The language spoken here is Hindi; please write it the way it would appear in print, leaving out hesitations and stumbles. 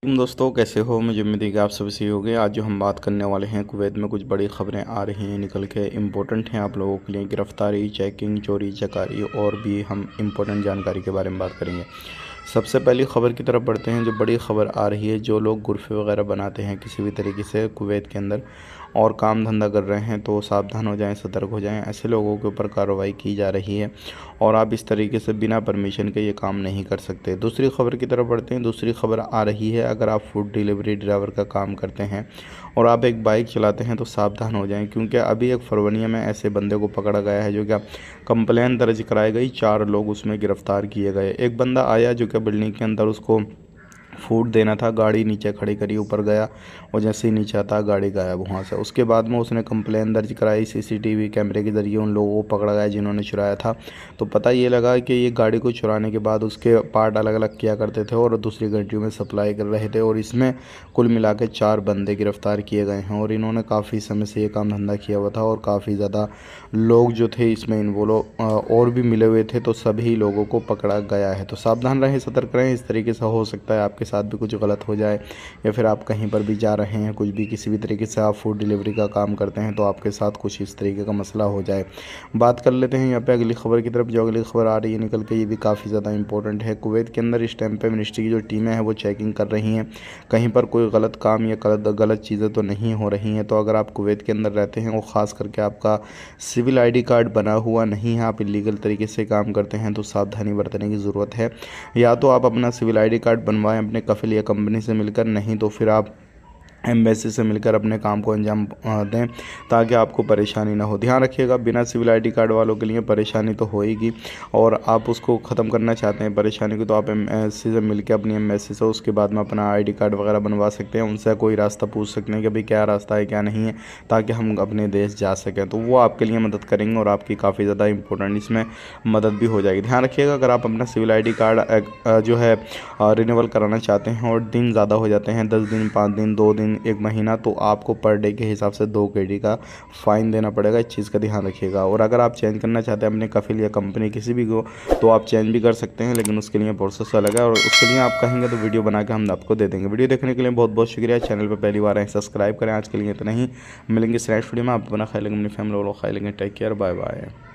तुम दोस्तों कैसे हो। मुझे उम्मीद है कि आप सभी सही होंगे। आज जो हम बात करने वाले हैं, कुवैत में कुछ बड़ी खबरें आ रही हैं निकल के, इम्पोर्टेंट हैं आप लोगों के लिए। गिरफ्तारी, चेकिंग, चोरी चकारी और भी हम इम्पोर्टेंट जानकारी के बारे में बात करेंगे। सबसे पहली खबर की तरफ बढ़ते हैं। जो बड़ी खबर आ रही है, जो लोग गुरफे वगैरह बनाते हैं किसी भी तरीके से कुवैत के अंदर और काम धंधा कर रहे हैं, तो सावधान हो जाएं, सतर्क हो जाएं। ऐसे लोगों के ऊपर कार्रवाई की जा रही है और आप इस तरीके से बिना परमिशन के ये काम नहीं कर सकते। दूसरी खबर की तरफ बढ़ते हैं। दूसरी खबर आ रही है, अगर आप फूड डिलीवरी ड्राइवर का काम करते हैं और आप एक बाइक चलाते हैं तो सावधान हो जाएं, क्योंकि अभी एक फरवरी में ऐसे बंदे को पकड़ा गया है जो क्या कंप्लेन दर्ज कराई गई, 4 लोग उसमें गिरफ्तार किए गए। एक बंदा आया जो क्या बिल्डिंग के अंदर उसको फूड देना था, गाड़ी नीचे खड़ी करी, ऊपर गया और जैसे ही नीचे आता गाड़ी गायब वहाँ से। उसके बाद में उसने कंप्लेन दर्ज कराई, सीसीटीवी कैमरे के ज़रिए उन लोगों को पकड़ा गया जिन्होंने चुराया था। तो पता ये लगा कि ये गाड़ी को चुराने के बाद उसके पार्ट अलग अलग किया करते थे और दूसरी कंट्री में सप्लाई कर रहे थे, और इसमें कुल मिला के 4 बंदे गिरफ्तार किए गए हैं। और इन्होंने काफ़ी समय से ये काम धंधा किया हुआ था और काफ़ी ज़्यादा लोग जो थे इसमें इन्वॉल्व और भी मिले हुए थे, तो सभी लोगों को पकड़ा गया है। तो सावधान रहें, सतर्क रहें। इस तरीके से हो सकता है आपके साथ भी कुछ गलत हो जाए, या फिर आप कहीं पर भी जा रहे हैं, कुछ भी किसी भी तरीके से आप फूड डिलीवरी का काम करते हैं तो आपके साथ कुछ इस तरीके का मसला हो जाए। बात कर लेते हैं यहाँ पे अगली खबर की तरफ। जो अगली खबर आ रही है निकल के, ये भी काफ़ी ज़्यादा इंपॉर्टेंट है। कुवैत के अंदर इस टाइम पे मिनिस्ट्री की जो टीमें हैं वो चेकिंग कर रही हैं, कहीं पर कोई गलत काम या गलत चीज़ें तो नहीं हो रही हैं। तो अगर आप कुवैत के अंदर रहते हैं और ख़ास करके आपका सिविल आईडी कार्ड बना हुआ नहीं है, आप इलीगल तरीके से काम करते हैं, तो सावधानी बरतने की ज़रूरत है। या तो आप अपना सिविल आईडी कार्ड बनवाएं अपने कफिल या कंपनी से मिलकर, नहीं तो फिर आप एम्बेसी से मिलकर अपने काम को अंजाम दें, ताकि आपको परेशानी ना हो। ध्यान रखिएगा, बिना सिविल आईडी कार्ड वालों के लिए परेशानी तो होएगी, और आप उसको ख़त्म करना चाहते हैं परेशानी को, तो आप एम्बेसी से मिलकर अपनी एम्बेसी से उसके बाद में अपना आईडी कार्ड वगैरह बनवा सकते हैं। उनसे कोई रास्ता पूछ सकते हैं कि भाई क्या रास्ता है क्या नहीं है, ताकि हम अपने देश जा सकें। तो वो आपके लिए मदद करेंगे और आपकी काफ़ी ज़्यादा इंपॉर्टेंट इसमें मदद भी हो जाएगी। ध्यान रखिएगा, अगर आप अपना सिविल आईडी कार्ड जो है रिन्यूअल कराना चाहते हैं और दिन ज़्यादा हो जाते हैं, 10 दिन, 5 दिन, 2 दिन, 1 महीना, तो आपको पर डे के हिसाब से 2 KD का फ़ाइन देना पड़ेगा। इस चीज़ का ध्यान रखिएगा। और अगर आप चेंज करना चाहते हैं अपने कफिल या कंपनी किसी भी को, तो आप चेंज भी कर सकते हैं, लेकिन उसके लिए प्रोसेस अलग है, और उसके लिए आप कहेंगे तो वीडियो बना के हम आपको दे देंगे। वीडियो देखने के लिए बहुत बहुत शुक्रिया। चैनल पर पहली बार आए सब्सक्राइब करें। आज के लिए इतना ही, मिलेंगे नेक्स्ट वीडियो में। आप अपना ख्याल रखें, अपनी फैमिली वालों ख्याल रखें। Take care, bye bye.